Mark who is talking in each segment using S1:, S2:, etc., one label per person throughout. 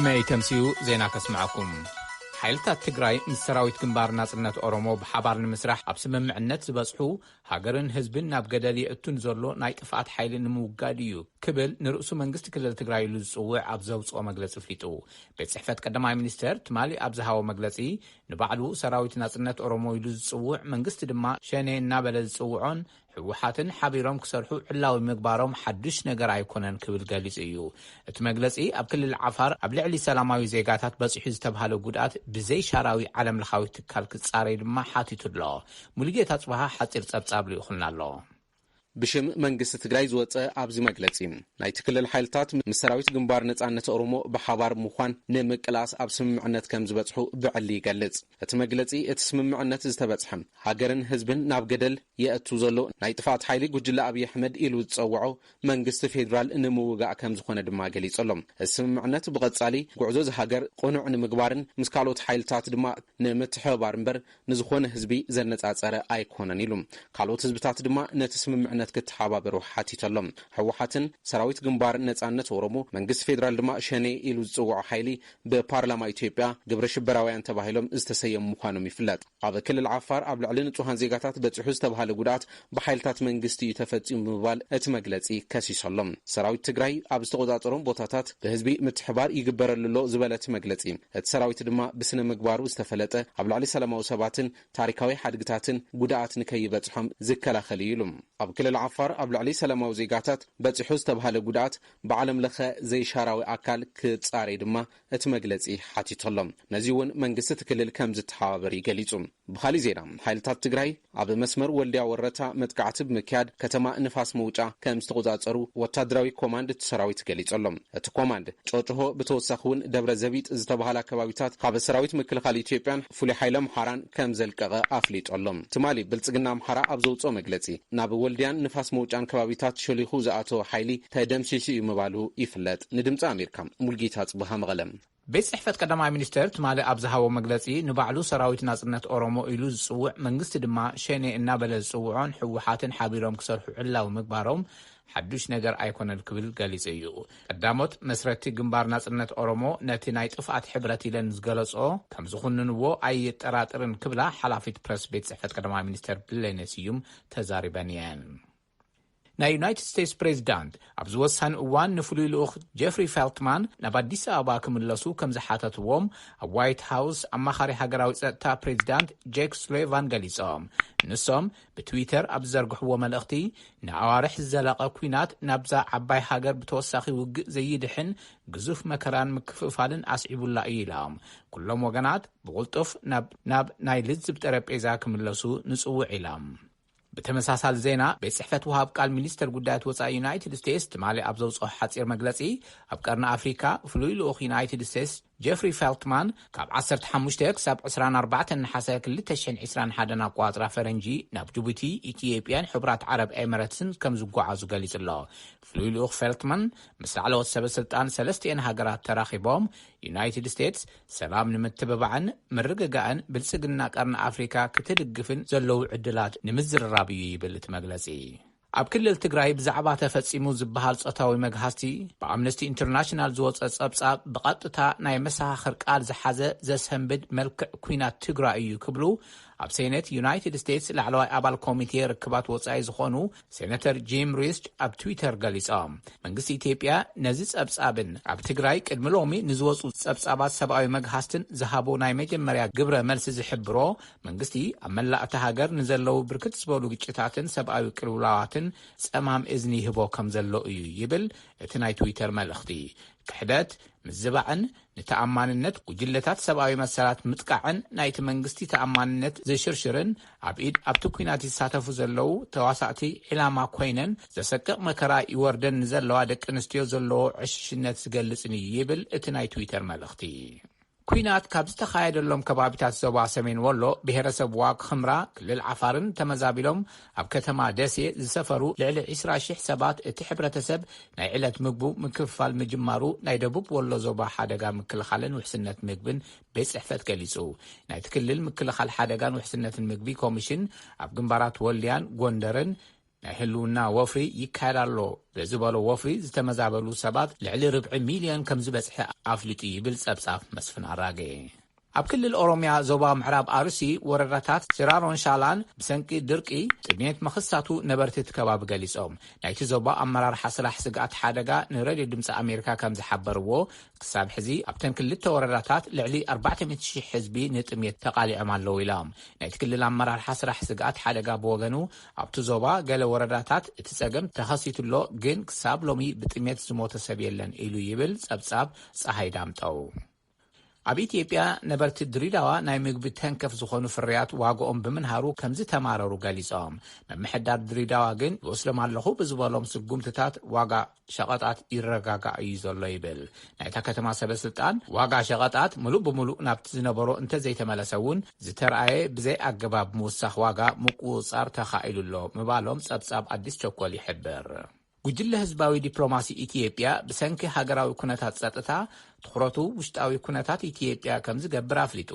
S1: كما تمسيو زينا كسمعكم حيلتا تግራይ ምስ ሰራዊት ግንባር ናጽነት ኦሮሞ ብሓባር ንምስራሕ ኣብ ስምምዕነት ዝበጽሑ ሃገርን ህዝብን ናብ ገደል ይእቱን ዘሎ ናይ ጥፋት ሓይሊ ንምውጋድ እዩ ክብል ንርእሱ መንግስቲ ክልል ትግራይ ኢሉ ዝጽውዕ ኣብ ዘውጽኦ መግለጺ ፍሊጡ ቤት ጽሕፈት ቀዳማይ ሚኒስተር ትማሊ ኣብ ዝሃቦ መግለጺ ንባዕሉ ሰራዊት ናጽነት ኦሮሞ ኢሉ ዝጽውዕ መንግስቲ ድማ ሸኔ እናበለ ዝጽውዖን ሕወሓትን ሓቢሮም ክሰርሑ ዕላዊ ምግባሮም ሓድሽ ነገር ኣይኮነን ክብል ገሊጽ እዩ እቲ መግለጺ ኣብ ክልል ዓፋር ኣብ ልዕሊ ሰላማዊ ዜጋታት በጽሑ ዝተባሃለ ጉድኣት ብዘይ ሻራዊ ዓለም ለኻዊ ትካል ክጻረይ ድማ ሓቲቱ ኣሎ ሙሉጌታ ጽባሃ ሓጺር ጸብጻብ ልይኹልና ኣሎ
S2: ብሽም መንግስቲ ትግራይ ዝወፀ ኣብዚ መግለጺ ናይቲ ክልል ሓይልታት ምስ ሰራዊት ግንባር ነጻነት ኦሮሞ ብሓባር ምዃን ንምቅላስ ኣብ ስምምዕነት ከም ዝበጽሑ ብዕሊ ይገልጽ እቲ መግለጺ እቲ ስምምዕነት ዝተበጽሐ ሃገርን ህዝብን ናብ ገደል የእቱ ዘሎ ናይ ጥፋት ሓይሊ ጉጅለ ኣብይ ኣሕመድ ኢሉ ዝጸውዖ መንግስቲ ፌደራል ንምውጋእ ከም ዝኾነ ድማ ገሊጾሎም እቲ ስምምዕነት ብቐጻሊ ጉዕዞ ዝሃገር ቁኑዕ ንምግባርን ምስ ካልኦት ሓይልታት ድማ ንምትሕብባር እምበር ንዝኾነ ህዝቢ ዘነጻጸረ ኣይኮነን ኢሉ ካልኦት ህዝብታት ድማ ነቲ ስምምዕነት ክትሓባበሩ ሓቲቶሎም ሕወሓትን ሰራዊት ግንባር ነጻነት ኦሮሞ መንግስቲ ፌደራል ድማ ሸኔ ኢሉ ዝጽውዖ ሓይሊ ብፓርላማ ኢትዮጵያ ግብረ ሽበራውያን ተባሂሎም ዝተሰየሙ ምዃኖም ይፍለጥ ኣብ ክልል ዓፋር ኣብ ልዕሊ ንጹሃን ዜጋታት በጽሑ ዝተባሃለ ጉድኣት ብሓይልታት መንግስቲ እዩ ተፈጺሙ ብምባል እቲ መግለጺ ከሲሶሎም ሰራዊት ትግራይ ኣብ ዝተቆጻጸሮም ቦታታት ብህዝቢ ምትሕባር ይግበረሉ ዝበለት መግለጺ እቲ ሰራዊት ድማ ብስነ ምግባሩ ዝተፈለጠ ኣብ ልዕሊ ሰላማዊ ሰባትን ታሪካዊ ሓድግታትን ጉድኣት ንከይበጽሖም ዝከላኸል እዩ ኢሉ ኣብ ክልል ዓፋር ኣብ ልዕሊ ሰላማዊ ዜጋታት በጽሑ ዝተባሃለ ጉድኣት ብዓለም ለኸ ዘይሻራዊ ኣካል ክጻረይ ድማ እቲ መግለጺ ሓቲቶሎም ነዚ እውን መንግስቲ ትክልል ከም ዝተሓባበር ይገሊጹ ብኻሊ ዜና ሓይልታት ትግራይ ኣብ መስመር ወልድያ ወረታ መጥቃዕቲ ብምክያድ ከተማ ንፋስ መውጫ ከም ዝተቆጻጸሩ ወታደራዊ ኮማንድ ሰራዊት ገሊጾሎም እቲ ኮማንድ ጮጮሆ ብተወሳኺ እውን ደብረ ዘቢጥ ዝተባሃለ ከባቢታት ካብ ሰራዊት ምክልኻል ኢትዮጵያን ፍሉይ ሓይሊ ኣምሓራን ከም ዘልቀቐ ኣፍሊጦሎም ትማሊ ብልጽግና ኣምሓራ ኣብ ዘውጽኦ መግለጺ ናብ ወልድያን ንፋስ መውጫን ከባቢታት ሸሊኹ ዝኣተወ ሓይሊ ተደምሲሱ እዩ ምባሉ ይፍለጥ ንድምፂ ኣሜሪካ ሙልጌታ ጽቡሃ መቐለም
S1: ቤት ጽሕፈት ቀዳማይ ሚኒስተር ትማሊ ኣብ ዝሃቦ መግለጺ ንባዕሉ ሰራዊት ናጽነት ኦሮሞ ኢሉ ዝጽውዕ መንግስቲ ድማ ሸኔ እናበለ ዝጽውዖን ሕወሓትን ሓቢሮም ክሰርሑ ዕላዊ ምግባሮም ሓድሽ ነገር ኣይኮነን ክብል ገሊጽ እዩ ቀዳሞት መስረቲ ግንባር ናጽነት ኦሮሞ ነቲ ናይ ጥፍኣት ሕብረት ኢለን ዝገለጾ ከም ዝኹንንዎ ኣይጠራጥርን ክብላ ሓላፊት ፕረስ ቤት ጽሕፈት ቀዳማይ ሚኒስተር ብለኔ ስዩም ተዛሪበን እየን ናይ ዩናይትድ ስቴትስ ፕሬዚዳንት ኣብ ዝወሳኒ እዋን ንፍሉይ ልኡኽ ጀፍሪ ፌልትማን ናብ ኣዲስ ኣበባ ክምለሱ ከም ዝሓተትዎም ኣብ ዋይት ሃውስ ኣማኻሪ ሃገራዊ ጸጥታ ፕሬዚዳንት ጄክ ሱሊቫን ገሊጾም ንሶም ብትዊተር ኣብ ዝዘርግሕዎ መልእኽቲ ንኣዋርሕ ዝዘለቐ ኩናት ናብዛ ዓባይ ሃገር ብተወሳኺ ውግእ ዘይድሕን ግዙፍ መከራን ምክፍፋልን ኣስዒቡላ እዩ ኢሎም ኩሎም ወገናት ብቕልጡፍ ናብ ናይ ልዝብ ጠረጴዛ ክምለሱ ንጽውዕ ኢሎም بتمساسال زينا بصحفة وهاب قال مينستر قدات وصا يونايتد ستيتس تمالي أبزوصو حصير مجلسي أبقرنا أفريكا فلوي لأخ يونايتد ستيتس جيفري فيلتمان كاب 15 ساب 24 نحاسة كل تشين 21 قواطرة فرنجي ناب جيبوتي إثيوبيان حبرات عرب إماراتسن كم زقوا عزو قليس الله فلوي لأخ فيلتمان مثل على وصب السلطان سلستين هاجرات تراخيبهم يونايتد ستيتس سلام نمتببعن مرققان بالسقنا قرن أفريكا كتدقفن زلو عدلات نمزر الرابي يبلت مجلسي ኣብ ክልል ትግራይ ብዛዕባ ተፈጺሙ ዝበሃል ጾታዊ መግሃስቲ ብኣምነስቲ ኢንተርናሽናል ዝወፀ ጸብጻብ ብቐጥታ ናይ መሰኻኽር ቃል ዝሓዘ ዘሰንብድ መልክዕ ኩናት ትግራይ እዩ ክብሉ ኣብ ሴኔት ዩናይትድ ስቴትስ ላዕለዋይ ኣባል ኮሚቴ ርክባት ወጻኢ ዝኾኑ ሴኔተር ጂም ሪስች ኣብ ትዊተር ገሊጾም መንግስቲ ኢትዮጵያ ነዚ ጸብጻብን ኣብ ትግራይ ቅድሚ ሎሚ ንዝወፁ ጸብጻባት ሰብኣዊ መግሃስትን ዝሃቦ ናይ መጀመርያ ግብረ መልሲ ዝሕብሮ መንግስቲ ኣብ መላእቲ ሃገር ንዘለዉ ብርክት ዝበሉ ግጭታትን ሰብኣዊ ቅልውላዋትን ጸማም እዝኒ ይህቦ ከም ዘሎ እዩ ይብል እቲ ናይ ትዊተር መልእኽቲ ክሕደት ምዝባዕን ንተኣማንነት ጉጅለታት ሰብኣዊ መሰላት ምጥቃዕን ናይቲ መንግስቲ ተኣማንነት ዘሽርሽርን ኣብ ኢድ ኣብቲ ኩናት ይሳተፉ ዘለው ተዋሳእቲ ዕላማ ኮይነን ዘሰቅቕ መከራ ይወርደን ዘለዋ ደቂ ኣንስትዮ ዘለዎ ዕሽሽነት ዝገልጽን ይብል እቲ ናይ ትዊተር መልእኽቲ ኩናት ካብ ዝተኻየደሎም ከባቢታት ዞባ ሰሜን ወሎ ብሄረሰብ ዋግ ኽምራ ክልል ዓፋርን ተመዛቢሎም ኣብ ከተማ ደሴ ዝሰፈሩ ልዕሊ 20,000 ሰባት እቲ ሕብረተሰብ ናይ ዕለት ምግቡ ምክፍፋል ምጅማሩ ናይ ደቡብ ወሎ ዞባ ሓደጋ ምክልኻልን ውሕስነት ምግብን ቤት ጽሕፈት ገሊጹ ናይቲ ክልል ምክልኻል ሓደጋን ውሕስነትን ምግቢ ኮሚሽን ኣብ ግንባራት ወልድያን ጎንደርን ናይ ህልውና ወፍሪ ይካየዳሎ ብዝበሎ ወፍሪ ዝተመዛበሉ ሰባት ልዕሊ 4 ሚልዮን ከም ዝበጽሐ ኣፍሊጡ ይብል ጸብጻብ መስፍን ኣራጌ። ኣብ ክልል ኦሮሚያ ዞባ ምዕራብ ኣርሲ ወረዳታት ሲራሮን ሻላን ብሰንቂ ድርቂ ጥሜት መኽሳቱ ነበርቲ ከባቢ ገሊጾም ናይቲ ዞባ ኣመራርሓ ስራሕ ስግኣት ሓደጋ ንሬድዮ ድምፂ ኣሜሪካ ከም ዝሓበርዎ ክሳብ ሕዚ ኣብተን ክልተ ወረዳታት ልዕሊ 400,000 ህዝቢ ንጥሜት ተቃሊዖም ኣለዉ ኢሎም ናይቲ ክልል ኣመራርሓ ስራሕ ስግኣት ሓደጋ ብወገኑ ኣብቲ ዞባ ገለ ወረዳታት እቲ ጸገም ተኸሲቱሎ ግን ክሳብ ሎሚ ብጥሜት ዝሞተ ሰብ የለን ኢሉ ይብል ጸብጻብ ፀሐይ ዳምጠው። ኣብ ኢትዮጵያ ነበርቲ ድሬዳዋ ናይ ምግቢ ተንከፍ ዝኾኑ ፍርያት ዋጋኦም ብምንሃሩ ከምዚ ተማረሩ ገሊጾም መምሕዳር ድሬዳዋ ግን ይወስዶም ኣለኹ ብዝበሎም ስጉምትታት ዋጋ ሸቐጣት ይረጋጋእ እዩ ዘሎ ይብል። ናይታ ከተማ ሰበስልጣን ዋጋ ሸቐጣት ሙሉእ ብምሉእ ናብቲ ዝነበሮ እንተዘይተመለሰ እውን ዝተረኣየ ብዘይ ኣገባብ ምውሳኽ ዋጋ ምቁፅጻር ተኻኢሉሎ ምባሎም ጸብጻብ ኣዲስ ቸኮል ይሕብር። ጉጅለ ህዝባዊ ዲፕሎማሲ ኢትዮጵያ ብሰንኪ ሃገራዊ ኩነታት ጸጥታ ትኩረቱ ውሽጣዊ ኩነታት ኢትዮጵያ ከም ዝገብር ኣፍሊጡ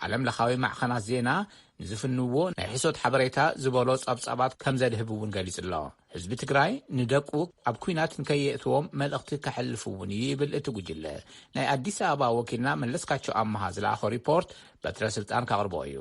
S1: ዓለም ለኻዊ ማዕኸናት ዜና ንዝፍንዎ ናይ ሕሶት ሓበሬታ ዝበሎ ጸብጻባት ከም ዘድህብ እውን ገሊጹ ኣሎ። ህዝቢ ትግራይ ንደቁ ኣብ ኩናት ንከየእትዎም መልእኽቲ ከሕልፍ እውን ይብል እቲ ጉጅለ። ናይ ኣዲስ ኣበባ ወኪልና መለስካቸው ኣመሃ ዝለኣኾ ሪፖርት በትረ ስልጣን ካቕርቦ እዩ።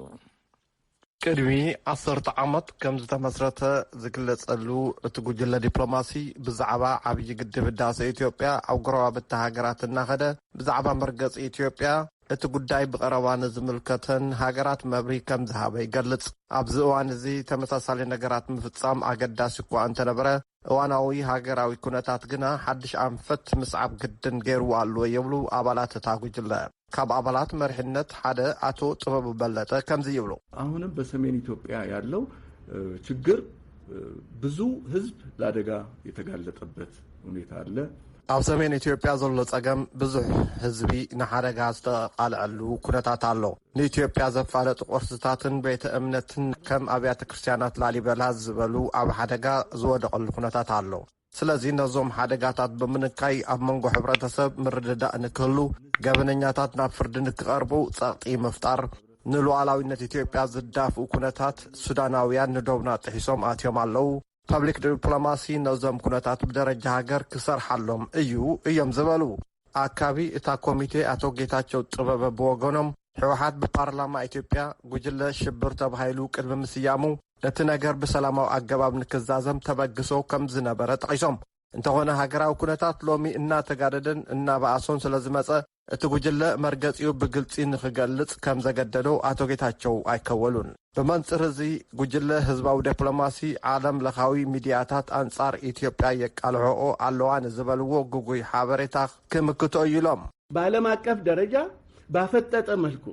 S3: ቅድሚ 10 ዓመት ከም ዝተመስረተ ዝግለጸሉ እቲ ጉጅለ ዲፕሎማሲ ብዛዕባ ዓብዪ ግድብ ህዳሴ ኢትዮጵያ ኣብ ጎረባብቲ ሃገራት እናኸደ ብዛዕባ መርገፂ ኢትዮጵያ እቲ ጉዳይ ብቐረባ ንዝምልከተን ሃገራት መብሪ ከም ዝሃበ ይገልጽ። ኣብዚ እዋን እዚ ተመሳሳሊ ነገራት ምፍጻም ኣገዳሲ እኳ እንተነበረ እዋናዊ ሃገራዊ ኩነታት ግና ሓድሽ ኣንፈት ምስዓብ ግድን ገይሩ ኣለዎ የብሉ ኣባላት እታ ጉጅለ። ካብ አባላት መሪሕነት ሓደ አቶ ጥበቡ በለጠ ከምዚ ይብሉ።
S4: አሁንም በሰሜን ኢትዮጵያ ያለው ችግር ብዙ ህዝብ ለአደጋ የተጋለጠበት ሁኔታ አለ።
S3: ኣብ ሰሜን ኢትዮጵያ ዘሎ ጸገም ብዙሕ ህዝቢ ንሓደጋ ዝተቃልዐሉ ኩነታት ኣሎ። ንኢትዮጵያ ዘፋለጡ ቅርስታትን ቤተ እምነትን ከም ኣብያተ ክርስቲያናት ላሊበላ ዝበሉ ኣብ ሓደጋ ዝወደቐሉ ኩነታት ኣሎ። ስለዚ ነዞም ሓደጋታት ብምንካይ ኣብ መንጎ ሕብረተሰብ ምርድዳእ ንክህሉ ገበነኛታት ናብ ፍርዲ ንክቐርቡ ጸቕጢ ምፍጣር ንሉዓላዊነት ኢትዮጵያ ዝዳፍኡ ኩነታት ሱዳናውያን ንደውና ጥሒሶም ኣትዮም ኣለዉ። ፐብሊክ ዲፕሎማሲ ነዞም ኩነታት ብደረጃ ሃገር ክሰርሓሎም እዮም ዝበሉ። ኣካቢ እታ ኮሚቴ ኣቶ ጌታቸው ጥበበ ብወገኖም ሕወሓት ብፓርላማ ኢትዮጵያ ጉጅለ ሽብር ተባሂሉ ቅድሚ ምስያሙ ነቲ ነገር ብሰላማዊ ኣገባብ ንክዛዘም ተበግሶ ከም ዝነበረ ጠቂሶም እንተኾነ ሃገራዊ ኩነታት ሎሚ እናተጋደደን እናበኣሶን ስለዝመፀ እቲ ጉጅለ መርገፂኡ ብግልፂ ንክገልጽ ከም ዘገደዶ ኣቶ ጌታቸው ኣይከወሉን። ብመንጽር እዚ ጉጅለ ህዝባዊ ዲፕሎማሲ ዓለም ለኻዊ ሚድያታት አንጻር ኢትዮጵያ የቃልዕኦ ኣለዋ ንዝበልዎ ጉጉይ ሓበሬታ ክምክቶ ኢሎም
S4: በዓለም አቀፍ ደረጃ ባፈጠጠ መልኩ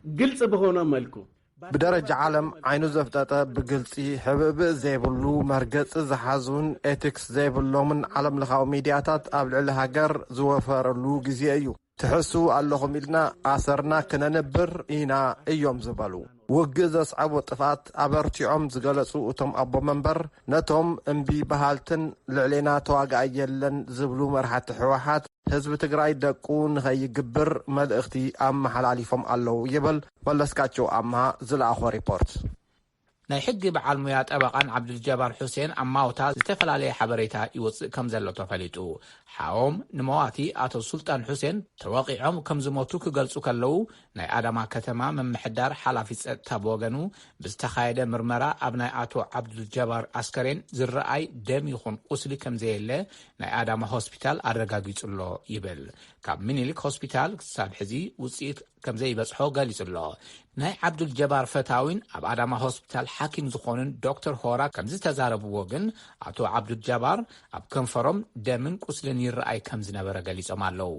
S4: ግልጽ በሆነ መልኩ
S3: ብደረጃ ዓለም ዓይኑ ዘፍጠጠ ብግልፂ ሕብእብእ ዘይብሉ መርገፂ ዝሓዙን ኤቲክስ ዘይብሎምን ዓለም ለኻዊ ሚድያታት ኣብ ልዕሊ ሃገር ዝወፈረሉ ግዜ እዩ። ትሕሱ ኣለኹም ኢልና ኣሰርና ክነንብር ኢና እዮም ዝበሉ። ውግእ ዘስዓቦ ጥፋት ኣበርቲዖም ዝገለጹ እቶም ኣቦ መንበር ነቶም እምቢ ባህልትን ልዕሌና ተዋጋእ የለን ዝብሉ መርሓቲ ሕወሓት ህዝቢ ትግራይ ደቁ ንኸይግብር መልእኽቲ ኣመሓላሊፎም ኣለዉ ይብል መለስካቸው ኣምሃ ዝለኣኾ ሪፖርት።
S1: ናይ ሕጊ በዓል ሙያ ጠበቃን ዓብዱልጀባር ሑሴን ኣማውታ ዝተፈላለየ ሓበሬታ ይወፅእ ከም ዘሎ ተፈሊጡ ሓዎም ንመዋቲ አቶ ሱልጣን ሑሴን ተወቂዖም ከም ዝሞቱ ክገልጹ ከለዉ ናይ ኣዳማ ከተማ መምሕዳር ሓላፊ ጸጥታ ብወገኑ ብዝተኻየደ ምርመራ ኣብ ናይ አቶ ዓብዱልጀባር አስከሬን ዝረአይ ደም ይኹን ቁስሊ ከም ዘየለ ናይ ኣዳማ ሆስፒታል ኣረጋጊጹሎ ይብል። ካብ ሚኒሊክ ሆስፒታል ክሳብ ሕዚ ውፅኢት ከም ዘይበጽሖ ገሊጹሎ። ናይ ዓብዱልጀባር ፈታዊን ኣብ ኣዳማ ሆስፒታል ሓኪም ዝኾኑን ዶክተር ሆራ ከም ዝተዛረብዎ ግን አቶ ዓብዱልጀባር ኣብ ከንፈሮም ደምን ቁስልን ይረአይ ከም ዝነበረ ገሊጾም ኣለዉ።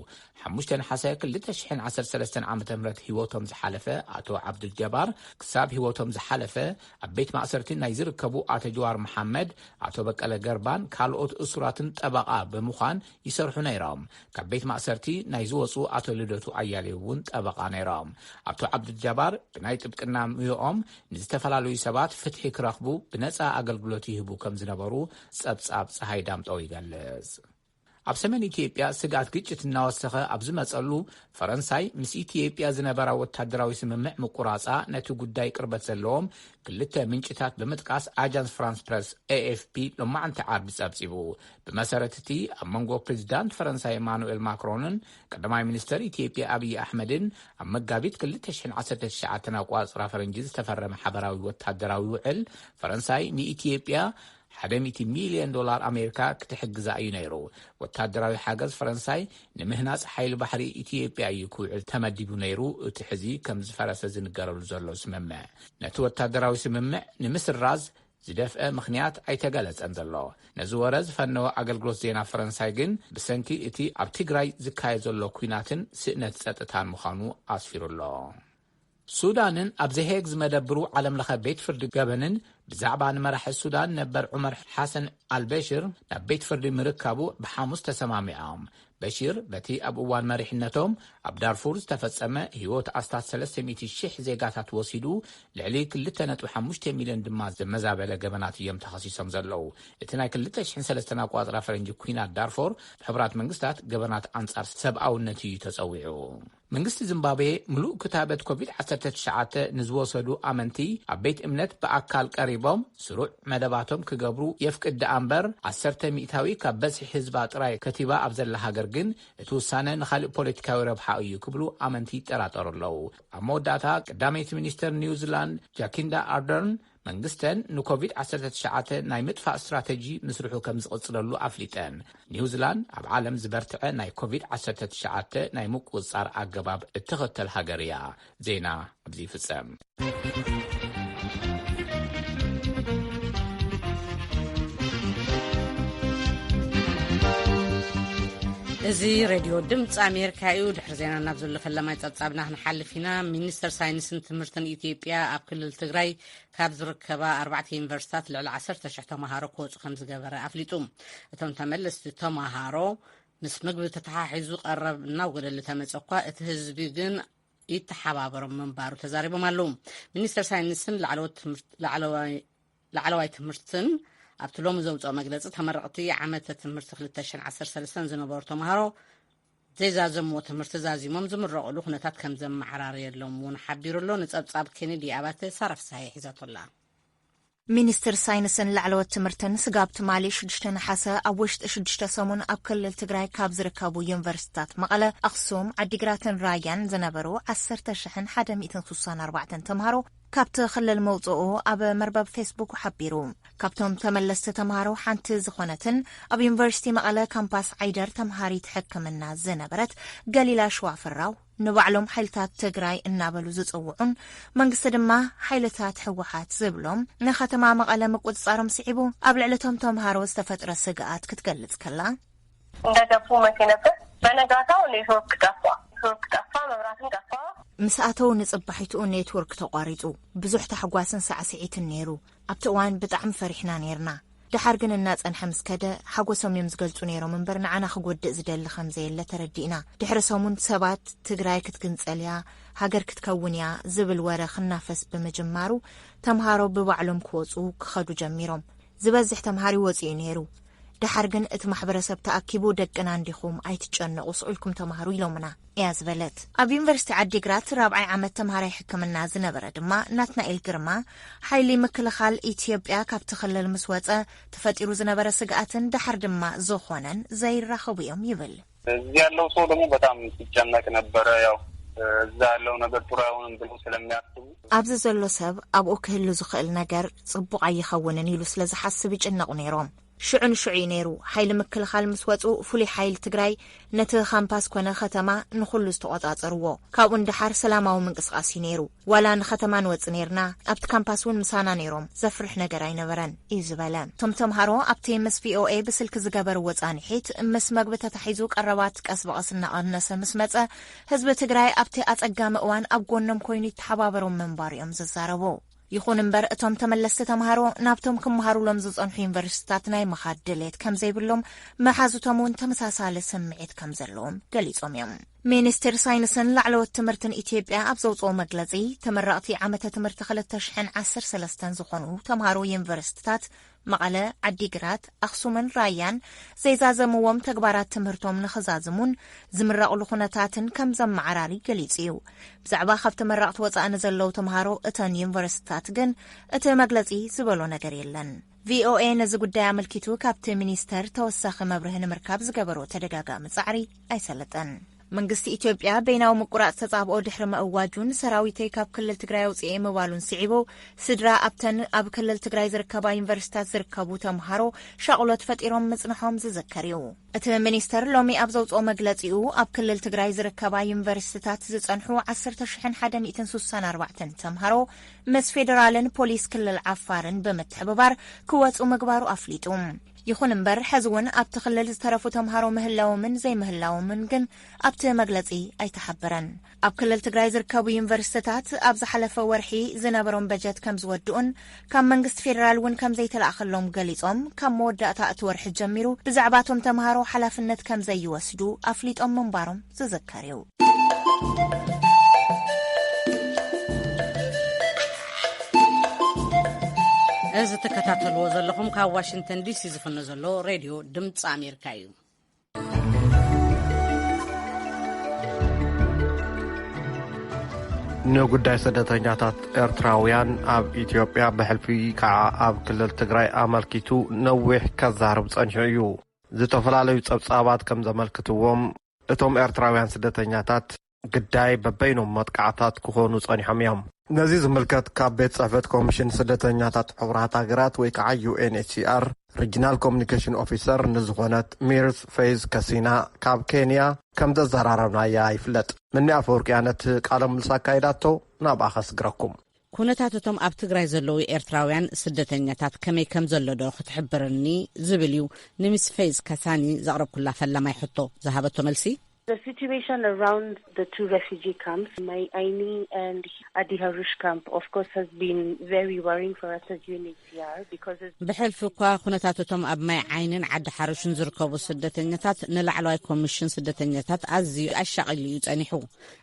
S1: 5 ሓሰ 2013 ዓ.ም ህይወቶም ዝሓለፈ አቶ ዓብዱልጀባር ክሳብ ህይወቶም ዝሓለፈ ኣብ ቤት ማእሰርቲ ናይ ዝርከቡ አቶ ጀዋር መሐመድ፣ አቶ በቀለ ገርባን ካልኦት እሱራትን ጠበቃ ብምዃን ይሰርሑ ነይሮም። ካብ ቤት ማእሰርቲ ናይ ዝወፁ አቶ ልደቱ ኣያሌው እውን ጠበቃ ነይሮም። አቶ ዓብዱልጀባር ብናይ ጥብቅና ምዮኦም ንዝተፈላለዩ ሰባት ፍትሒ ክረኽቡ ብነፃ ኣገልግሎት ይህቡ ከም ዝነበሩ ጸብጻብ ፀሐይ ዳምጠው ይገልጽ። ኣብ ሰሜን ኢትዮጵያ ስጋት ግጭት እናወሰኸ ኣብ ዝመጸሉ ፈረንሳይ ምስ ኢትዮጵያ ዝነበራ ወታደራዊ ስምምዕ ምቁራጻ ነቲ ጉዳይ ቅርበት ዘለዎም ክልተ ምንጭታት ብምጥቃስ ኣጃንስ ፍራንስ ፕረስ AFP ሎማዓንቲ ዓርቢ ጸብጺቡ ብመሰረት እቲ ኣብ መንጎ ፕሬዚዳንት ፈረንሳይ ኢማኑኤል ማክሮንን ቀዳማይ ሚኒስተር ኢትዮጵያ ኣብይ ኣሕመድን ኣብ መጋቢት 2019 ኣቋጽራ ፈረንጂ ዝተፈረመ ሓበራዊ ወታደራዊ ውዕል ፈረንሳይ ንኢትዮጵያ $100 ሚልዮን ኣሜሪካ ክትሕግዛ እዩ ነይሩ። ወታደራዊ ሓገዝ ፈረንሳይ ንምህናጽ ሓይሊ ባሕሪ ኢትዮጵያ እዩ ክውዕል ተመዲቡ ነይሩ። እቲ ሕዚ ከም ዝፈረሰ ዝንገረሉ ዘሎ ስምምዕ ነቲ ወታደራዊ ስምምዕ ንምስራዝ ዝደፍአ ምኽንያት ኣይተገለጸን ዘሎ። ነዚ ወረ ዝፈነወ ኣገልግሎት ዜና ፈረንሳይ ግን ብሰንኪ እቲ ኣብ ትግራይ ዝካየድ ዘሎ ኩናትን ስእነት ጸጥታን ምዃኑ ኣስፊሩሎ። ሱዳንን ኣብ ዘሄግ ዝመደብሩ ዓለምለኸ ቤት ፍርዲ ገበንን ብዛዕባ ንመራሒ ሱዳን ነበር ዑመር ሓሰን አልበሽር ናብ ቤት ፍርዲ ምርካቡ ብሓሙስ ተሰማሚዖም። በሽር በቲ ኣብ እዋን መሪሕነቶም ኣብ ዳርፉር ዝተፈጸመ ህይወት ኣስታት 300,000 ዜጋታት ወሲዱ ልዕሊ 2.5 ሚልዮን ድማ ዘመዛበለ ገበናት እዮም ተኸሲሶም ዘለዉ። እቲ ናይ 2003 ኣቋጽራ ፈረንጂ ኩናት ዳርፉር ብሕቡራት መንግስታት ገበናት አንጻር ሰብኣውነት እዩ ተጸዊዑ። መንግስቲ ዚምባብዌ ምሉእ ክታበት ኮቪድ-19 ንዝወሰዱ ኣመንቲ ኣብ ቤት እምነት ብኣካል ቀሪቦም ስሩዕ መደባቶም ክገብሩ የፍቅድ እምበር 10% ካብ በዝሒ ህዝባ ጥራይ ከቲባ ኣብ ዘላ ሃገር ግን እቲ ውሳነ ንኻልእ ፖለቲካዊ ረብሓ እዩ ክብሉ ኣመንቲ ይጠራጠሩ ኣለዉ። ኣብ መወዳእታ ቀዳመይቲ ሚኒስተር ኒውዚላንድ ጃኪንዳ ኣርደርን መንግስተን ንኮቪድ-19 ናይ ምጥፋእ ስትራቴጂ ምስርሑ ከም ዝቕጽለሉ ኣፍሊጠን። ኒውዚላንድ ኣብ ዓለም ዝበርትዐ ናይ ኮቪድ-19 ናይ ምቁጽጻር ኣገባብ እትኽተል ሃገር እያ። ዜና ኣብዚ ይፍጸም።
S5: እዚ ሬድዮ ድምፂ ኣሜሪካ እዩ። ድሕሪ ዜና ናብ ዘሎ ፈለማይ ጸብጻብና ክንሓልፍ ኢና። ሚኒስተር ሳይንስን ትምህርትን ኢትዮጵያ ኣብ ክልል ትግራይ ካብ ዝርከባ 4 ዩኒቨርሲታት ልዕሊ 10,000 ተምሃሮ ክወፁ ከም ዝገበረ ኣፍሊጡ። እቶም ተመለስቲ ተምሃሮ ምስ ምግቢ ተተሓሒዙ ቀረብ እናውገደሉ ተመጽ እኳ እቲ ህዝቢ ግን ይተሓባበሮም ምንባሩ ተዛሪቦም ኣለዉ። ሚኒስተር ሳይንስን ላዕለዋይ ትምህርትን ኣብቲ ሎሚ ዘውፅኦ መግለፂ ተመረቕቲ ዓመተ ትምህርቲ 2013 ዝነበሩ ተምሃሮ ዘይዛዘምዎ ትምህርቲ ዛዚሞም ዝምረቕሉ ኩነታት ከም ዘመሓራርየሎም እውን ሓቢሩሎ። ንጸብጻብ ኬኔዲ ኣባተ ሳረፍሳይ ሒዛቶላ።
S6: ሚኒስትር ሳይንስን ላዕለዎት ትምህርትን ስጋብ ትማሊ 6 ነሓሰ ኣብ ውሽጢ 6 ሰሙን ኣብ ክልል ትግራይ ካብ ዝርከቡ ዩኒቨርሲታት መቐለ፣ ኣክሱም፣ ዓዲግራትን ራያን ዝነበሩ 10,164 ተምሃሮ ካብቲ ክልል መውፅኡ ኣብ መርበብ ፌስቡክ ሓቢሩ። ካብቶም ተመለስቲ ተምሃሮ ሓንቲ ዝኾነትን ኣብ ዩኒቨርሲቲ መቐለ ካምፓስ ዓይደር ተምሃሪት ሕክምና ዝነበረት ገሊላ ሸዋፍራው ንባዕሎም ሓይልታት ትግራይ እናበሉ ዝጽውዑን መንግስቲ ድማ ሓይልታት ሕወሓት ዝብሎም ንከተማ መቐለ ምቁጽጻሮም ስዒቡ ኣብ ልዕለቶም ተምሃሮ ዝተፈጥረ ስግኣት ክትገልጽ ከላ
S7: እንደገቡ መኪነበት በነጋታው ኔትወርክ ጠፋ መብራትን ጠፋ
S6: ምስኣተው ንጽባሒቱ ኔትወርክ ተቋሪጹ ብዙሕ ተሕጓስን ሳዕስዒትን ነይሩ። ኣብቲ እዋን ብጣዕሚ ፈሪሕና ነርና። ድሓር ግን እናጸንሐ ምስከደ ሓጎሶም እዮም ዝገልጹ ነይሮም እምበር ንዓና ክጎድእ ዝደሊ ከም ዘየለ ተረዲእና። ድሕሪ ሰሙን ሰባት ትግራይ ክትግንጸልያ ሃገር ክትከውን እያ ዝብል ወረ ክናፈስ ብምጅማሩ ተምሃሮ ብባዕሎም ክወፁ ክኸዱ ጀሚሮም። ዝበዝሕ ተምሃሪ ወፂኡ ነይሩ። ድሓር ግን እቲ ማሕበረሰብ ተኣኪቡ ደቅና እንዲኹም ኣይትጨነቑ ስኡልኩም ተምሃሩ ኢሎምና እያ ዝበለት። ኣብ ዩኒቨርሲቲ ዓዲግራት 4ይ ዓመት ተምሃራይ ሕክምና ዝነበረ ድማ ናትናኤል ግርማ ሓይሊ ምክልኻል ኢትዮጵያ ካብቲ ክልል ምስ ወፀ ተፈጢሩ ዝነበረ ስግኣትን ድሓር ድማ ዝኾነን ዘይራኸቡ እዮም ይብል።
S8: እዚህ ያለው ሰው ደግሞ በጣም ሲጨነቅ ነበረ። ያው እዛ ያለው ነገር ጥሩ አይሆንም ብሎ ስለሚያስቡ
S6: ኣብዚ ዘሎ ሰብ ኣብኡ ክህሉ ዝኽእል ነገር ጽቡቕ ኣይኸውንን ኢሉ ስለ ዝሓስብ ይጭነቑ ነይሮም። ሽዑን ሽዑ ነይሩ። ሓይሊ ምክልኻል ምስ ወፁ ፍሉይ ሓይሊ ትግራይ ነቲ ካምፓስ ኮነ ከተማ ንኹሉ ዝተቆጻጸርዎ። ካብኡ እንድሓር ሰላማዊ ምንቅስቃስ ነይሩ። ዋላ ንከተማ ንወፅ ነርና ኣብቲ ካምፓስ እውን ምሳና ነይሮም። ዘፍርሕ ነገር ኣይነበረን እዩ ዝበለ። ቶም ተምሃሮ ኣብቲ ምስ ቪኦኤ ብስልኪ ዝገበርዎ ጻኒሒት ምስ መግቢ ተታሒዙ ቀረባት ቀስ በቐስ እናቐነሰ ምስ መፀ ህዝቢ ትግራይ ኣብቲ ኣጸጋሚ እዋን ኣብ ጎኖም ኮይኑ ይተሓባበሮም ምንባር እዮም ዝዛረቡ። ይኹን እምበር እቶም ተመለስቲ ተምሃሮ ናብቶም ክመሃሩሎም ዝጸንሑ ዩኒቨርሲታት ናይ ምኻድ ድሌት ከም ዘይብሎም መሓዙቶም እውን ተመሳሳሊ ስምዒት ከም ዘለዎም ገሊጾም እዮም። ሚኒስትር ሳይንስን ላዕለዎት ትምህርትን ኢትዮጵያ ኣብ ዘውፅኦ መግለጺ ተመረቕቲ ዓመተ ትምህርቲ 2013 ዝኾኑ ተምሃሮ ዩኒቨርሲቲታት መቐለ፣ ዓዲግራት፣ ኣኽሱምን ራያን ዘይዛዘምዎም ተግባራት ትምህርቶም ንኽዛዝሙን ዝምረቕሉ ኩነታትን ከም ዘመዓራሪ ገሊጹ እዩ። ብዛዕባ ካብ ተመረቕቲ ወፃኢ ንዘለዉ ተምሃሮ እተን ዩኒቨርሲቲታት ግን እቲ መግለጺ ዝበሎ ነገር የለን። ቪኦኤ ነዚ ጉዳይ ኣመልኪቱ ካብቲ ሚኒስተር ተወሳኺ መብርሂ ንምርካብ ዝገበሮ ተደጋጋሚ ጻዕሪ ኣይሰለጠን። መንግስቲ ኢትዮጵያ በይናዊ ምቁራጽ ተጻብኦ ድሕሪ መእዋጁን ሰራዊተይ ካብ ክልል ትግራይ ውፅኤ ምባሉን ስዒቦ ስድራ ኣብተን ኣብ ክልል ትግራይ ዝርከባ ዩኒቨርሲታት ዝርከቡ ተምሃሮ ሻቕሎት ፈጢሮም ምጽንሖም ዝዝከር እዩ። እቲ ሚኒስተር ሎሚ ኣብ ዘውፅኦ መግለጺኡ ኣብ ክልል ትግራይ ዝርከባ ዩኒቨርሲታት ዝጸንሑ 10164 ተምሃሮ ምስ ፌደራልን ፖሊስ ክልል ዓፋርን ብምትሕብባር ክወጹ ምግባሩ ኣፍሊጡ። ይኹን እምበር ሕዚ እውን ኣብቲ ክልል ዝተረፉ ተምሃሮ ምህላዎምን ዘይምህላዎምን ግን ኣብቲ መግለጺ ኣይተሓበረን። ኣብ ክልል ትግራይ ዝርከቡ ዩኒቨርሲታት ኣብ ዝሓለፈ ወርሒ ዝነበሮም በጀት ከም ዝወድኡን ካብ መንግስቲ ፌደራል እውን ከም ዘይተላኣኸሎም ገሊጾም ካብ መወዳእታ እቲ ወርሒ ጀሚሩ ብዛዕባ እቶም ተምሃሮ ሓላፍነት ከም ዘይወስዱ ኣፍሊጦም ምንባሮም ዝዝከር እዩ።
S5: እዚ ተከታተልዎ ዘለኹም ካብ ዋሽንግተን ዲሲ ዝፍኖ ዘሎ ሬድዮ ድምፂ ኣሜሪካ እዩ።
S3: ንጉዳይ ስደተኛታት ኤርትራውያን ኣብ ኢትዮጵያ ብሕልፊ ከዓ ኣብ ክልል ትግራይ ኣመልኪቱ ነዊሕ ከዛርብ ጸኒሑ እዩ። ዝተፈላለዩ ጸብጻባት ከም ዘመልክትዎም እቶም ኤርትራውያን ስደተኛታት ግዳይ በበይኖም መጥቃዕታት ክኾኑ ጸኒሖም እዮም። ነዚ ዝምልከት ካብ ቤት ጽሕፈት ኮሚሽን ስደተኛታት ሕቡራት ሃገራት ወይ ከዓ UNHCR ሪጂናል ኮሚኒኬሽን ኦፊሰር ንዝኾነት ሚርስ ፌዝ ከሲና ካብ ኬንያ ከም ዘዘራረብናያ ይፍለጥ። ምኒ ኣፈወርቂ ነቲ ቃለ ምልልስ ኣካይዳቶ ናብ ኣኸስግረኩም።
S5: ኩነታት እቶም ኣብ ትግራይ ዘለዉ ኤርትራውያን ስደተኛታት ከመይ ከም ዘሎ ዶ ክትሕብረኒ ዝብል እዩ ንሚስ ፌዝ ከሳኒ ዘቕረብኩላ ፈላማይ ሕቶ ዝሃበቶ መልሲ
S9: The situation around the two refugee camps, Mai Aini and Adi Harush camp, of course, has been very worrying for us as UNHCR because
S5: بحلف እኳ ኩነታቶም ኣብ ማይ ዓይንን ዓዲ ሓሩሽን ዝርከቡ ስደተኛታት ንላዕለዋይ ኮሚሽን ስደተኛታት ኣዝዩ ኣሻቒሉ እዩ ጸኒሑ።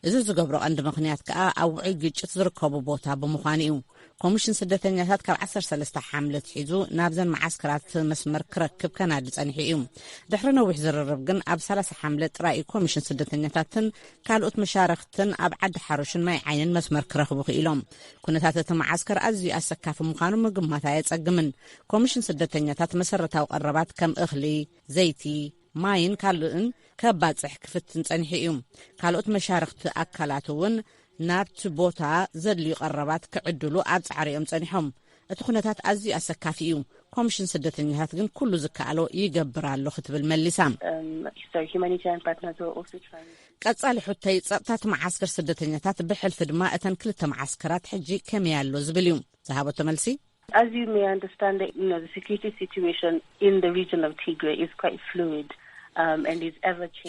S5: እዚ ዝገብሮ ቀንዲ ምኽንያት ከዓ ኣብ ውዑይ ግጭት ዝርከቡ ቦታ ብምዃኑ እዩ። ኮሚሽን ስደተኛታት ካብ 13 ሓምለት ሒዙ ናብዘን ማዓስከራት መስመር ክረክብ ከናዲ ጸኒሑ እዩ። ድሕሪ ነዊሕ ዝርርብ ግን ኣብ 30 ሓምለት ጥራይ ኮሚሽን ስደተኛታትን ካልኦት መሻርክትን ኣብ ዓዲ ሓሩሽን ማይ ዓይንን መስመር ክረኽቡ ክኢሎም። ኩነታት እቲ ማዓስከር ኣዝዩ ኣሰካፊ ምዃኑ ምግማት ኣየጸግምን። ኮሚሽን ስደተኛታት መሰረታዊ ቀረባት ከም እኽሊ፣ ዘይቲ፣ ማይን ካልኦትን ከባጽሕ ክፍትን ጸኒሑ እዩ። ካልኦት መሻርክቲ ኣካላት እውን ናብቲ ቦታ ዘድልዩ ቀረባት ክዕድሉ ኣብ ጻዕሪኦም ጸኒሖም። እቲ ኩነታት ኣዝዩ ኣሰካፊ እዩ። ኮሚሽን ስደተኛታት ግን ኩሉ ዝከኣሎ ይገብር ኣሎ ክትብል መሊሳ ቀጻሊ ሕቶይ ጸጥታት ማዓስከር ስደተኛታት ብሕልፊ ድማ እተን ክልተ ማዓስከራት ሕጂ ከመይ ኣሎ ዝብል እዩ ዝሃበቶ መልሲ
S9: As you may understand, the security situation in the region of Tigray is quite fluid.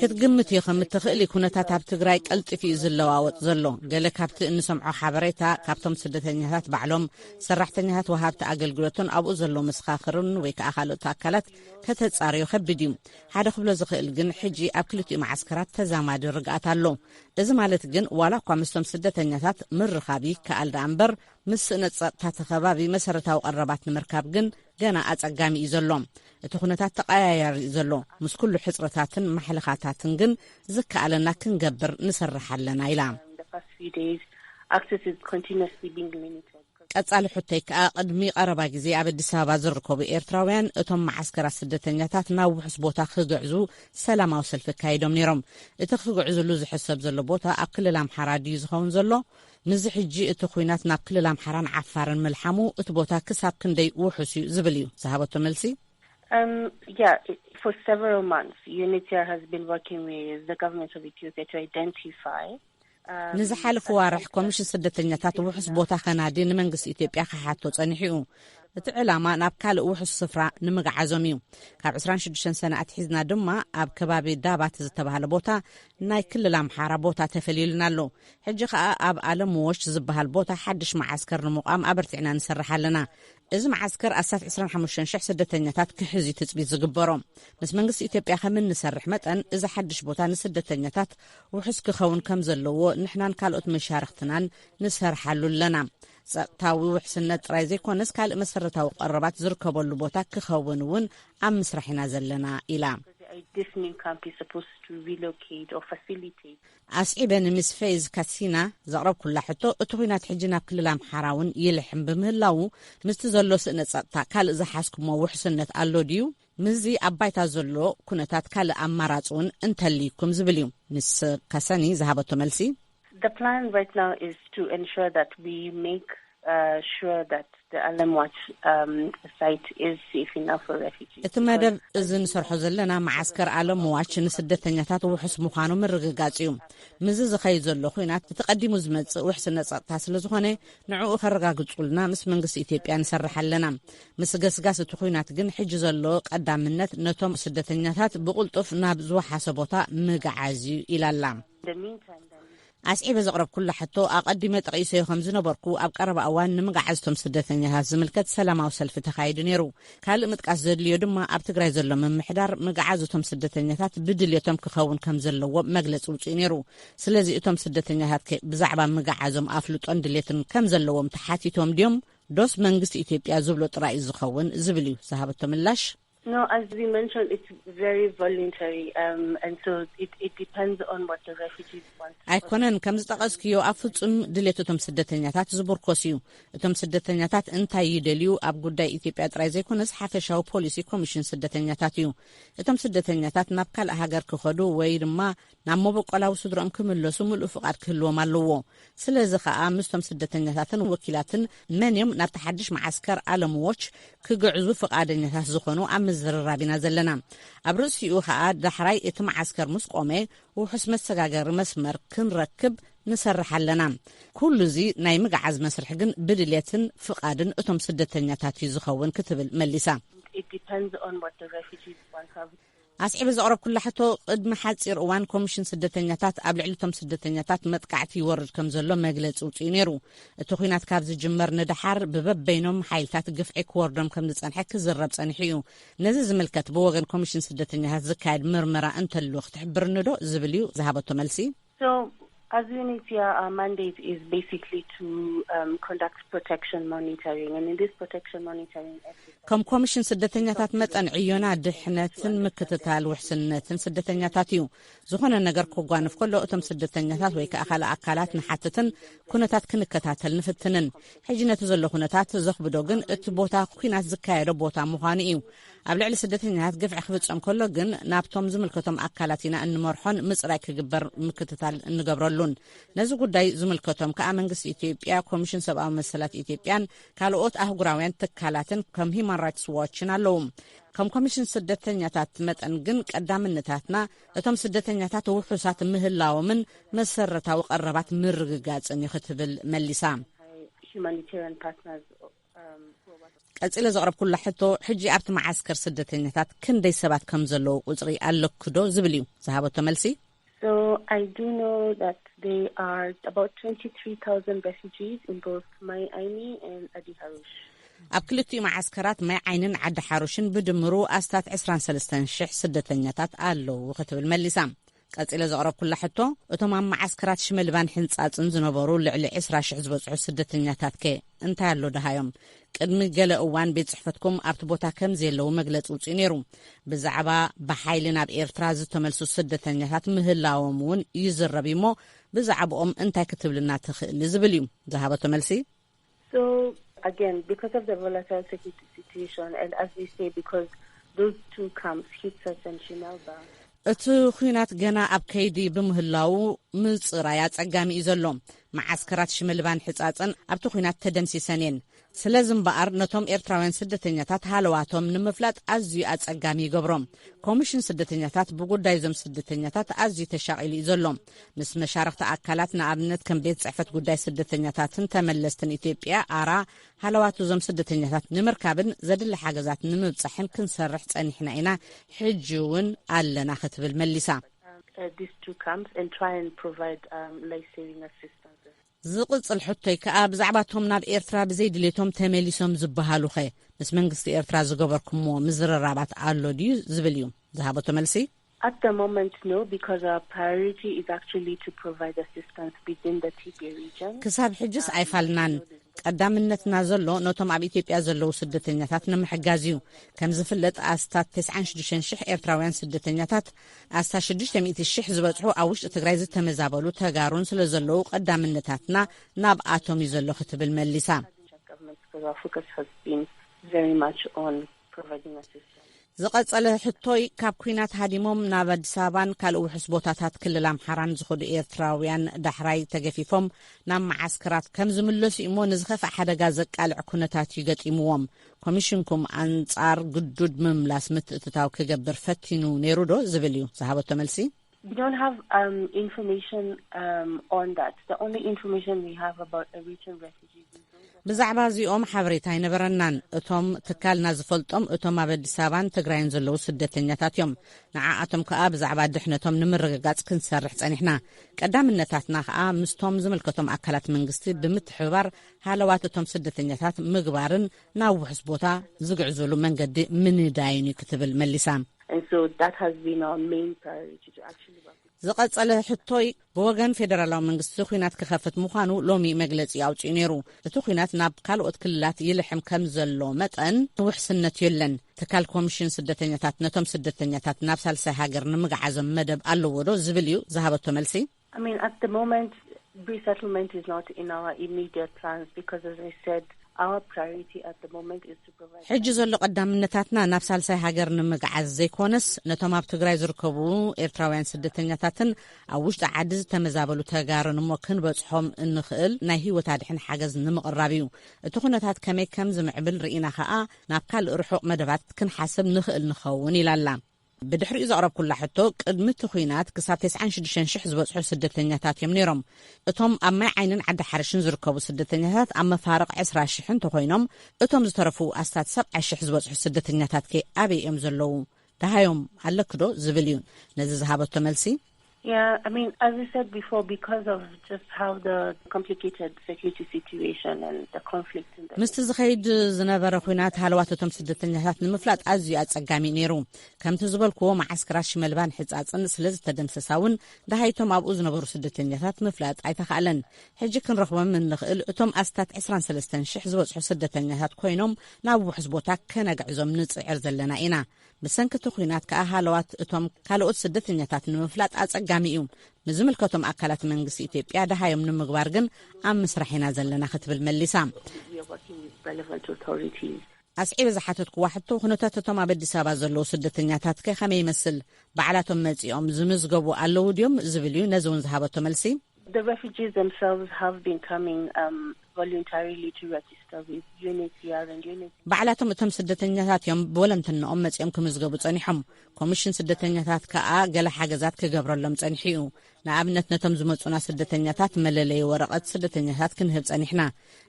S5: ክትግምት ይኸም እትኽእሊ ኩነታት ኣብ ትግራይ ቀልጢፍ እዩ ዝለዋወጥ ዘሎ። ገለ ካብቲ እንሰምዖ ሓበሬታ ካብቶም ስደተኛታት ባዕሎም ሰራሕተኛታት ወሃብቲ ኣገልግሎትን ኣብኡ ዘሎ መስኻኽርን ወይ ከዓ ካልኦት ኣካላት ከተጻርዩ ከቢድ እዩ። ሓደ ክብሎ ዝኽእል ግን ሕጂ ኣብ ክልቲኡ ማዓስከራት ተዛማዲ ርግኣት ኣሎ። እዚ ማለት ግን ዋላ እኳ ምስቶም ስደተኛታት ምርኻብ ይከኣል ዳ እምበር ምስ ስእነት ጸጥታ ከባቢ መሰረታዊ ቀረባት ንምርካብ ግን ገና ኣጸጋሚ እዩ ዘሎ። እቲ ኩነታት ተቐያያሪ እዩ ዘሎ። ምስ ኩሉ ሕፅረታትን ማሕለኻታትን ግን ዝከኣለና ክንገብር ንሰርሕ ኣለና ኢላ። ቀጻሊ ሕቶይ ከዓ ቅድሚ ቀረባ ግዜ ኣብ ኣዲስ ኣበባ ዝርከቡ ኤርትራውያን እቶም ማዓስከራት ስደተኛታት ናብ ውሕስ ቦታ ክግዕዙ ሰላማዊ ሰልፊ ካይዶም ነይሮም። እቲ ክግዕዝሉ ዝሕሰብ ዘሎ ቦታ ኣብ ክልል ኣምሓራ ድዩ ዝኸውን ዘሎ? ንዚ ሕጂ እቲ ኩናት ናብ ክልል ኣምሓራን ዓፋርን መልሓሙ እቲ ቦታ ክሳብ ክንደይ ውሕስ እዩ ዝብል እዩ ዝሃበቶ መልሲ
S9: for several months UNHCR has been working with the government of Ethiopia to identify
S5: ንዝሓለፈ ዋርሕ ኮሚሽን ስደተኛታት ውሕስ ቦታ ከናዲ ንመንግስቲ ኢትዮጵያ ክሓቶ ጸኒሑ እዩ። እቲ ዕላማ ናብ ካልእ ውሕስ ስፍራ ንምግዓዞም እዩ። ካብ 26 ሰነ ኣትሒዝና ድማ ኣብ ከባቢ ዳባት ዝተባሃለ ቦታ ናይ ክልል ኣምሓራ ቦታ ተፈልዩልና ኣሎ። ሕጂ ከዓ ኣብ ዓለም ወሽ ዝበሃል ቦታ ሓድሽ መዓስከር ንምቋም ኣበርቲዕና ንሰርሕ ኣለና። እዚ መዓስከር ኣሳት 25,000 ስደተኛታት ክሕዝ ትፅቢት ዝግበሮም ምስ መንግስቲ ኢትዮጵያ ከም እንሰርሕ መጠን እዚ ሓድሽ ቦታ ንስደተኛታት ውሕስ ክኸውን ከም ዘለዎ ንሕናን ካልኦት መሻርክትናን ንሰርሓሉ ኣለና። ጸጥታዊ ውሕስነት ጥራይ ዘይኮነስ ካልእ መሰረታዊ ቀረባት ዝርከበሉ ቦታ ክኸውን እውን ኣብ ምስራሕ ኢና ዘለና ኢላ ኣስዒበ ንምስ ፌዝ ካሲና ዘቕረብኩላ ሕቶ እቲ ኩናት ሕጂ ናብ ክልል ኣምሓራ እውን ይልሕም ብምህላው ምስቲ ዘሎ ስእነ ጸጥታ ካልእ ዝሓስኩሞ ውሕስነት ኣሎ ድዩ? ምዚ ኣብ ባይታ ዘሎ ኩነታት ካልእ ኣማራፂ እውን እንተልይኩም ዝብል እዩ። ምስ ካሰኒ ዝሃበቶ መልሲ
S9: The plan right now is to ensure that we make sure that the Alam Watch site is safe enough for refugees.
S5: እቲ መደብ እዚ ንሰርሖ ዘለና ማዓስከር ዓለም ዋች ንስደተኛታት ውሕስ ምዃኑ ምርግጋጽ እዩ። ምዝ ዝኸይድ ዘሎ ኩናት እቲ ቀዲሙ ዝመጽእ ውሕስነት ጸጥታ ስለ ዝኾነ ንዕኡ ከረጋግጹልና ምስ መንግስቲ ኢትዮጵያ ንሰርሕ ኣለና። ምስ ገስጋስ እቲ ኩናት ግን ሕጂ ዘሎ ቀዳምነት ነቶም ስደተኛታት ብቁልጡፍ ናብ ዝወሓሰ ቦታ ምግዓዝ ኢላላ። ኣስዒበ ዘቕረብኩላ ሕቶ ኣቐዲመ ጠቒሰዮ ከም ዝነበርኩ ኣብ ቀረባ እዋን ንምግዓዝቶም ስደተኛታት ዝምልከት ሰላማዊ ሰልፊ ተኻይዱ ነይሩ። ካልእ ምጥቃስ ዘድልዮ ድማ ኣብ ትግራይ ዘሎ ምምሕዳር ምግዓዝቶም ስደተኛታት ብድልየቶም ክኸውን ከም ዘለዎ መግለፂ ውፅኡ ነይሩ። ስለዚ እቶም ስደተኛታት ብዛዕባ ምግዓዞም ኣፍልጦን ድሌትን ከም ዘለዎም ተሓቲቶም ድዮም ዶስ መንግስቲ ኢትዮጵያ ዝብሎ ጥራይ ዝኸውን ዝብል እዩ ዝሃበቶ ምላሽ።
S9: No, as we mentioned, it's very voluntary, and so it depends on what the refugees want.
S5: ኣይኮነን ከም ዝጠቐስክዮ ኣብ ፍጹም ድሌት እቶም ስደተኛታት ዝቡርኮስ እዩ። እቶም ስደተኛታት እንታይ ይደልዩ ኣብ ጉዳይ ኢትዮጵያ ጥራይ ዘይኮነስ ሓፈሻዊ ፖሊሲ ኮሚሽን ስደተኛታት እዩ። እቶም ስደተኛታት ናብ ካልእ ሃገር ክኸዱ ወይ ድማ ናብ መበቆላዊ ስድሮኦም ክምለሱ ምሉእ ፍቓድ ክህልዎም ኣለዎ። ስለዚ ከዓ ምስቶም ስደተኛታትን ወኪላትን መንዮም ናብ ተሓድሽ ማዓስከር ዓለም ዎች ክግዕዙ ፍቓደኛታት ዝኾኑ ኣብ ምዝርራቢና ዘለና። ኣብ ርእሲኡ ከዓ ዳሕራይ እቲ ማዓስከር ምስ ቆመ ውሕስ መሰጋገሪ መስመር ክንረክብ ንሰርሕ ኣለና። ኩሉ እዚ ናይ ምግዓዝ መስርሕ ግን ብድሌትን ፍቓድን እቶም ስደተኛታት እዩ ዝኸውን ክትብል መሊሳ ኣስዒበ ዘቕረብኩላ ሕቶ ቅድሚ ሓፂር እዋን ኮሚሽን ስደተኛታት ኣብ ልዕሊ እቶም ስደተኛታት መጥቃዕቲ ይወርድ ከም ዘሎ መግለፂ ውፅኡ ነይሩ። እቲ ኩናት ካብ ዝጅመር ንድሓር ብበበይኖም ሓይልታት ግፍዒ ክወርዶም ከም ዝጸንሐ ክዝረብ ጸኒሑ እዩ። ነዚ ዝምልከት ብወገን ኮሚሽን ስደተኛታት ዝካየድ ምርመራ እንተልዎ ክትሕብርኒ ዶ ዝብል እዩ ዝሃበቶ መልሲ።
S9: As UNHCR, our mandate is basically to conduct protection monitoring, and in this protection monitoring
S5: ከም ኮሚሽን ስደተኛታት መጠን ዕዮና ድሕነትን ምክትታል ውሕስነትን ስደተኛታት እዩ። ዝኾነ ነገር ክጓንፍ ከሎ እቶም ስደተኛታት ወይ ከዓ ካልእ ኣካላት ንሓትትን ኩነታት ክንከታተል ንፍትንን። ሕጂ ነቲ ዘሎ ኩነታት ዘኽብዶ ግን እቲ ቦታ ኩናት ዝካየዶ ቦታ ምዃኑ እዩ። ኣብ ልዕሊ ስደተኛታት ግፍዒ ክፍጸም ከሎ ግን ናብቶም ዝምልከቶም ኣካላት ኢና እንመርሖን ምጽራይ ክግበር ምክትታል እንገብረሉን። ነዚ ጉዳይ ዝምልከቶም ከዓ መንግስቲ ኢትዮጵያ፣ ኮሚሽን ሰብኣዊ መሰላት ኢትዮጵያን ካልኦት ኣህጉራውያን ትካላትን ከም ሂማን ራይትስ ዋችን ኣለዉ። ከም ኮሚሽን ስደተኛታት መጠን ግን ቀዳምነታትና እቶም ስደተኛታት ውሑሳት ምህላዎምን መሰረታዊ ቀረባት ምርግጋጽን ይኽትብል መሊሳ። ቀፂለ ዘቕረብኩላ ሕቶ ሕጂ ኣብቲ ማዓስከር ስደተኛታት ክንደይ ሰባት ከም ዘለዉ ቁፅሪ ኣለክዶ ዝብል እዩ ዝሃበቶ መልሲ።
S9: So I do know that there are about 23,000 refugees in both Mai Aini and Adi Harush.
S5: ኣብ ክልቲኡ ማዓስከራት ማይ ዓይንን ዓዲ ሓሩሽን ብድምሩ ኣስታት 23,000 ስደተኛታት ኣለዉ ክትብል መሊሳ። ቀፂለ ዘቕረብኩላ ሕቶ እቶም ኣብ ማዓስከራት ሽመልባን ሕንጻጽን ዝነበሩ ልዕሊ 20,000 ዝበጽሑ ስደተኛታት እንታይ ኣሎ ድሃዮም? ቅድሚ ገለ እዋን ቤት ጽሕፈትኩም ኣብቲ ቦታ ከም ዘለዉ መግለፂ ውፅኡ ነይሩ። ብዛዕባ ብሓይሊ ናብ ኤርትራ ዝተመልሱ ስደተኛታት ምህላዎም እውን ይዝረብ እሞ ብዛዕባኦም እንታይ ክትብልና ትኽእል ዝብል እዩ ዝሃበቶ መልሲ።
S9: So again, because of the volatile security situation, and as we say, because those two camps hit us in Shimalba.
S5: እቲ ኩናት ገና ኣብ ከይዲ ብምህላው ምጽራይ ኣጸጋሚ እዩ ዘሎ። معسكرات شملبان حጻጽን ኣብቲ ኩናት ተደምሲሰን እየን ስለዚ እምበኣር ነቶም ኤርትራውያን ስደተኛታት ሃለዋቶም ንምፍላጥ ኣዝዩ ኣጸጋሚ ይገብሮም ኮሚሽን ስደተኛታት ብጉዳይ ዞም ስደተኛታት ኣዝዩ ተሻቒሉ እዩ ዘሎ ምስ መሻርክቲ ኣካላት ንኣብነት ከም ቤት ጽሕፈት ጉዳይ ስደተኛታትን ተመለስትን ኢትዮጵያ ኣራ ሃለዋቱ ዞም ስደተኛታት ንምርካብን ዘድሊ ሓገዛት ንምብጻሕን ክንሰርሕ ጸኒሕና ኢና ሕጂ እውን ኣለና ክትብል መሊሳ
S9: these two camps and try and provide life-saving assistance.
S5: ዝቕጽል ሕቶይ ከኣ ብዛዕባቶም ናብ ኤርትራ ብዘይድሌቶም ተመሊሶም ዝበሃሉ ኸ ምስ መንግስቲ ኤርትራ ዝገበርኩምዎ ምዝርራባት ኣሎ ድዩ ዝብል እዩ ዝሃበቶ መልሲ
S9: At the moment, no, because our priority is actually to provide assistance within the TP region.
S5: ክሳብ ሕጅስ ኣይፋልናን ቀዳምነትና ዘሎ ነቶም ኣብ ኢትዮጵያ ዘለዉ ስደተኛታት ንምሕጋዝ እዩ ከም ዝፍለጥ ኣስታት 96,000 ኤርትራውያን ስደተኛታት ኣስታ 600,000 ዝበጽሑ ኣብ ውሽጢ ትግራይ ዝተመዛበሉ ተጋሩን ስለ ዘለዉ ቀዳምነታትና ናብ ኣቶም እዩ ዘሎ ክትብል መሊሳ
S9: Our focus has been very much on providing assistance.
S5: ዝቐጸለ ሕቶይ ካብ ኩናት ሃዲሞም ናብ ኣዲስ ኣበባን ካልእ ውሕስ ቦታታት ክልል ኣምሓራን ዝኸዱ ኤርትራውያን ዳሕራይ ተገፊፎም ናብ ማዓስከራት ከም ዝምለሱ እሞ ንዝኸፍእ ሓደጋ ዘቃልዕ ኩነታት ይገጢምዎም ኮሚሽንኩም ኣንጻር ግዱድ ምምላስ ምትእትታው ክገብር ፈቲኑ ነይሩ ዶ ዝብል እዩ ዝሃበቶ መልሲ
S9: We don't have information on that. The only information we have about Eritrean refugees
S5: ብዛዕባ እዚኦም ሓበሬታ ይነበረናን እቶም ትካልና ዝፈልጦም እቶም ኣብ ኣዲስ ኣበባን ትግራይን ዘለዉ ስደተኛታት እዮም ንዓኣቶም ከኣ ብዛዕባ ድሕነቶም ንምርግጋጽ ክንሰርሕ ጸኒሕና ቀዳምነታትና ከኣ ምስቶም ዝምልከቶም ኣካላት መንግስቲ ብምትሕብባር ሃለዋት እቶም ስደተኛታት ምግባርን ናብ ውሕስ ቦታ ዝግዕዘሉ መንገዲ ምንዳይን ክትብል መሊሳ
S9: And so that has been our main priority to actually work.
S5: ዝቐጸለ ሕቶይ ብወገን ፌደራላዊ መንግስቲ ኩናት ክኸፍት ምዃኑ ሎሚ መግለጺ ኣውጪኡ ነይሩ እቲ ኩናት ናብ ካልኦት ክልላት ይልሕም ከም ዘሎ መጠን ውሕስነት የለን ትካል ኮሚሽን ስደተኛታት ነቶም ስደተኛታት ናብ ሳልሳይ ሃገር ንምግዓዞም መደብ ኣለዎ ዶ ዝብል እዩ ዝሃበቶ መልሲ
S9: I mean at the moment resettlement is not in our immediate plans because as I said our priority at the moment is to provide
S5: ሕጂ ዘሎ ቀዳምነታትና ናብ ሳልሳይ ሃገር ንምግዓዝ ዘይኮነስ ነቶም ኣብ ትግራይ ዝርከቡ ኤርትራውያን ስደተኛታትን ኣብ ውሽጢ ዓዲ ዝተመዛበሉ ተጋርን እሞ ክንበጽሖም እንኽእል ናይ ህይወት ኣድሕን ሓገዝ ንምቕራብ እዩ እቲ ኩነታት ከመይ ከም ዝምዕብል ርኢና ኸኣ ናብ ካልእ ርሑቕ መደባት ክንሓስብ ንኽእል ንኸውን ኢላላ ብድሕሪኡ ዘቕረብኩላ ሕቶ ቅድሚ እቲ ኩናት ክሳብ 96,000 ዝበጽሑ ስደተኛታት እዮም ነይሮም እቶም ኣብ ማይ ዓይንን ዓዲ ሓርሽን ዝርከቡ ስደተኛታት ኣብ መፋርቕ 20,000 እንተኾይኖም እቶም ዝተረፉ ኣስታት 70,000 ዝበጽሑ ስደተኛታት ከ ኣበይ እዮም ዘለዉ ደሃዮም ኣለክዶ ዝብል እዩ ነዚ ዝሃበቶ መልሲ
S9: Yeah, I mean, as I said before, because of just how the complicated security situation and the conflict in the...
S5: Mr. Zaid ዝነበረ ኩናት ሃለዋቶም ስደተኛታት ንምፍላጥ ኣዝዩ ኣጸጋሚ ነይሩ ከምቲ ዝበልክዎ ማዓስከራት ሽመልባን ሕጻጽን ስለዚ ተደምሰሳውን ዳሃይቶም ኣብኡ ዝነበሩ ስደተኛታት ምፍላጥ ኣይተኻለን ሕጂ ክንረኽቦም እንኽእል እቶም ኣስታት 23,000 ዝበጽሑ ስደተኛታት ኮይኖም ናብ ውሕስ ቦታ ከነግዕዞም ንጽዕር ዘለና ኢና ብሰንኪቲ ኩናት ከኣ ሃለዋት እቶም ካልኦት ስደተኛታት ንምፍላጥ ኣጸጋሚ እዩ ንዝምልከቶም ኣካላት መንግስቲ ኢትዮጵያ ዳሃዮም ንምግባር ግን ኣብ ምስራሕ ኢና ዘለና ክትብል መሊሳ ኣስዒበ ዝሓተትኩዋ ሕቶ ኩነታት እቶም ኣብ ኣዲስ ኣበባ ዘለዉ ስደተኛታት ከመይ ይመስል በዓላቶም መጺኦም ዝምዝገቡ ኣለዉ ድዮም ዝብል እዩ ነዚ እውን ዝሃበቶ መልሲ
S9: The refugees themselves have been coming voluntarily to register with UNHCR and UNHCR.
S5: بعلاتهم እቶም ስደተኛታት እዮም ብወለንተነኦም መጽኦም ክምዝገቡ ጸኒሖም ኮሚሽን ስደተኛታት ከኣ ገለ ሓገዛት ክገብረሎም ጸኒሑ ንኣብነት ነቶም ዝመጹና ስደተኛታት መለለይ ወረቐት ስደተኛታት ክንህብ ጸኒሕና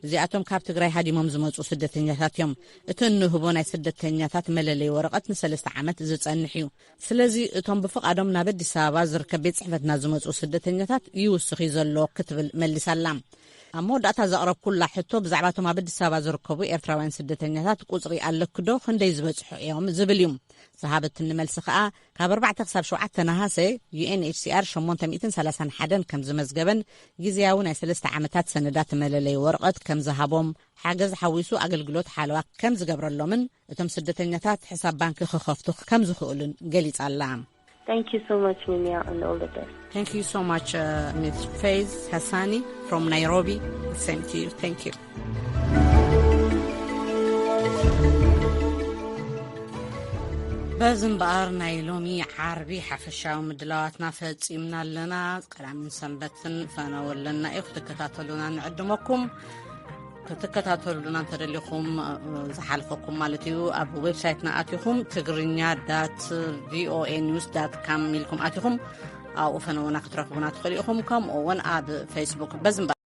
S5: እዚኣቶም ካብ ትግራይ ሃዲሞም ዝመጹ ስደተኛታት እዮም እቲ እንህቦ ናይ ስደተኛታት መለለይ ወረቐት ን3 ዓመት ዝጸንሕ እዩ ስለዚ እቶም ብፍቓዶም ናብ ኣዲስ ኣበባ ዝርከብ ቤት ጽሕፈትና ዝመጹ ስደተኛታት ይውስኺ ዘሎ ክትብል መሊሳላ ኣብ መወዳእታ ዘቕረብኩላ ሕቶ ብዛዕባቶም ኣብ ኣዲስ ኣበባ ዝርከቡ ኤርትራውያን ስደተኛታት ቁጽሪ ኣለክዶ ክንደይ ዝበጽሑ እዮም ዝብል እዩ ዝሃበት ንመልሲ ኸኣ ካብ 4 ክሳብ 7 ነሐሴ UNHCR 831 ከም ዝመዝገበን ጊዜያዊ ናይ 3 ዓመታት ሰነዳት መለለይ ወረቐት ከም ዝሃቦም ሓገዝ ሓዊሱ ኣገልግሎት ሓለዋ ከም ዝገብረሎምን እቶም ስደተኛታት ሕሳብ ባንኪ ክኸፍቱ ከም ዝኽእሉን ገሊጻላ
S9: Thank you so much, Minia, and all the best.
S5: Thank you so much, Ms. Faiz Hassani from Nairobi. Same to you. Thank you. በዝምባር ናይ ሎሚ ዓርቢ ሓፈሻዊ ምድላዋትና ፈጺምና ኣለና ቀዳምን ሰንበትን ፈነወለና ክትከታተሉና ንዕድመኩም ክትከታተሉና ተደሊኹም ዝሓልፈኩም ማለት እዩ ኣብ ዌብሳይትና ኣትኹም tigrinya.voanews.com ኢልኩም ኣትኹም ኣብኡ ፈነወና ክትረክቡና ትኽእሉ ኢኹም ከምኡ እውን ኣብ ፌስቡክ በዝምባር